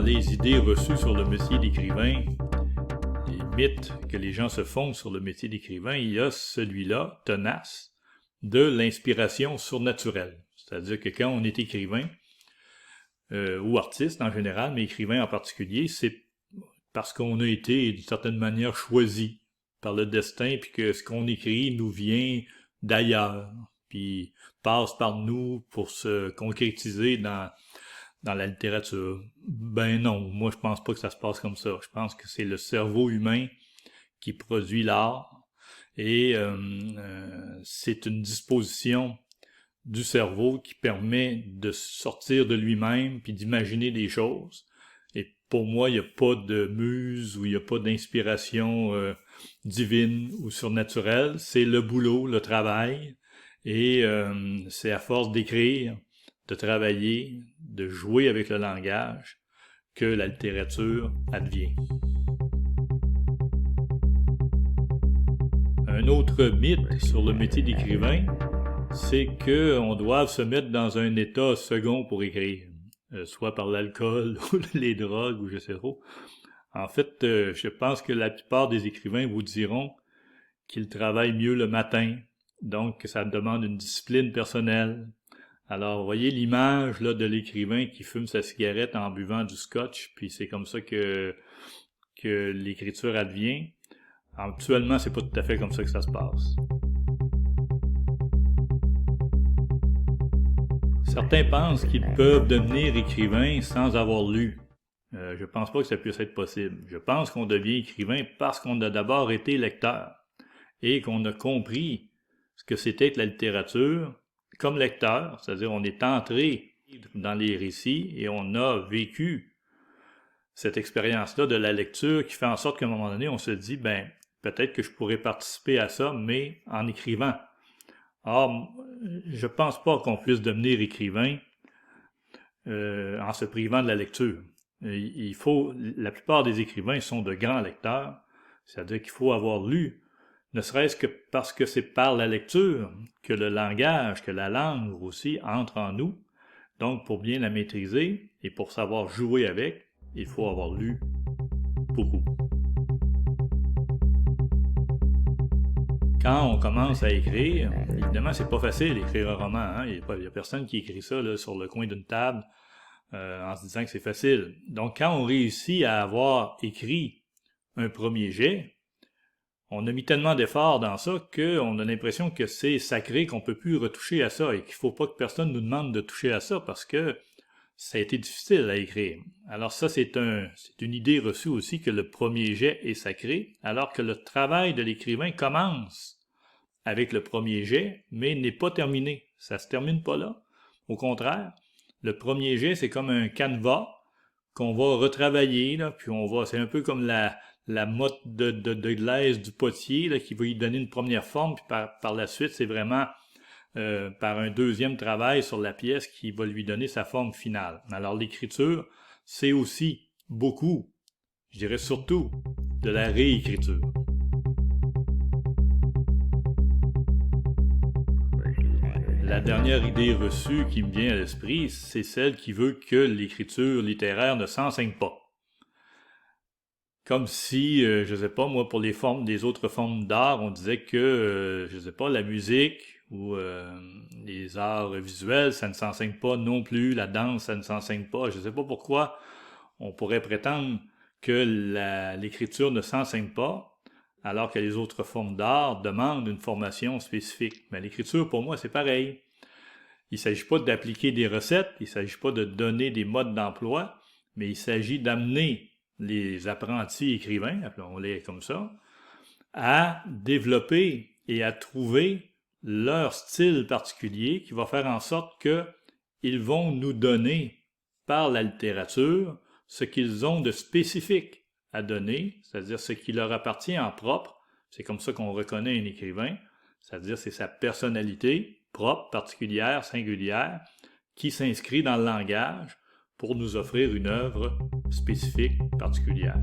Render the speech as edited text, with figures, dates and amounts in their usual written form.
les idées reçues sur le métier d'écrivain, les mythes que les gens se font sur le métier d'écrivain, il y a celui-là, tenace, de l'inspiration surnaturelle. C'est-à-dire que quand on est écrivain, ou artiste en général, mais écrivain en particulier, c'est parce qu'on a été d'une certaine manière choisi par le destin, puis que ce qu'on écrit nous vient d'ailleurs, puis passe par nous pour se concrétiser dans la littérature. Ben non, moi je pense pas que ça se passe comme ça. Je pense que c'est le cerveau humain qui produit l'art, et c'est une disposition du cerveau qui permet de sortir de lui-même puis d'imaginer des choses. Et pour moi, il n'y a pas de muse ou il n'y a pas d'inspiration divine ou surnaturelle. C'est le boulot, le travail. Et c'est à force d'écrire, de travailler, de jouer avec le langage que la littérature advient. Un autre mythe sur le métier d'écrivain, c'est qu'on doit se mettre dans un état second pour écrire, soit par l'alcool ou les drogues ou je sais trop. En fait, je pense que la plupart des écrivains vous diront qu'ils travaillent mieux le matin, donc que ça demande une discipline personnelle. Alors, vous voyez l'image là de l'écrivain qui fume sa cigarette en buvant du scotch, puis c'est comme ça que l'écriture advient. Actuellement, c'est pas tout à fait comme ça que ça se passe. Certains pensent qu'ils peuvent devenir écrivains sans avoir lu. Je pense pas que ça puisse être possible. Je pense qu'on devient écrivain parce qu'on a d'abord été lecteur et qu'on a compris ce que c'était que la littérature comme lecteur, c'est-à-dire on est entré dans les récits et on a vécu cette expérience-là de la lecture qui fait en sorte qu'à un moment donné, on se dit, ben peut-être que je pourrais participer à ça, mais en écrivant. Or, je pense pas qu'on puisse devenir écrivain en se privant de la lecture. La plupart des écrivains sont de grands lecteurs, c'est-à-dire qu'il faut avoir lu, ne serait-ce que parce que c'est par la lecture que le langage, que la langue aussi entre en nous. Donc, pour bien la maîtriser et pour savoir jouer avec, il faut avoir lu beaucoup. Quand on commence à écrire, évidemment, c'est pas facile d'écrire un roman. Hein? Il y a personne qui écrit ça là, sur le coin d'une table en se disant que c'est facile. Donc, quand on réussit à avoir écrit un premier jet, on a mis tellement d'efforts dans ça qu'on a l'impression que c'est sacré, qu'on peut plus retoucher à ça et qu'il faut pas que personne nous demande de toucher à ça parce que ça a été difficile à écrire. Alors ça, c'est une idée reçue aussi que le premier jet est sacré, alors que le travail de l'écrivain commence avec le premier jet, mais n'est pas terminé. Ça se termine pas là. Au contraire, le premier jet, c'est comme un canevas qu'on va retravailler, là, puis c'est un peu comme la motte de glaise du potier là, qui va lui donner une première forme, puis par la suite, c'est vraiment par un deuxième travail sur la pièce qui va lui donner sa forme finale. Alors l'écriture, c'est aussi beaucoup, je dirais surtout, de la réécriture. La dernière idée reçue qui me vient à l'esprit, c'est celle qui veut que l'écriture littéraire ne s'enseigne pas. Comme si, je sais pas, moi, pour les autres formes d'art, on disait que, je sais pas, la musique ou les arts visuels, ça ne s'enseigne pas non plus, la danse, ça ne s'enseigne pas. Je sais pas pourquoi on pourrait prétendre que l'écriture ne s'enseigne pas, alors que les autres formes d'art demandent une formation spécifique. Mais l'écriture, pour moi, c'est pareil. Il ne s'agit pas d'appliquer des recettes, il ne s'agit pas de donner des modes d'emploi, mais il s'agit d'amener les apprentis écrivains, appelons-les comme ça, à développer et à trouver leur style particulier qui va faire en sorte qu'ils vont nous donner par la littérature ce qu'ils ont de spécifique à donner, c'est-à-dire ce qui leur appartient en propre. C'est comme ça qu'on reconnaît un écrivain, c'est-à-dire c'est sa personnalité propre, particulière, singulière, qui s'inscrit dans le langage pour nous offrir une œuvre spécifique, particulière.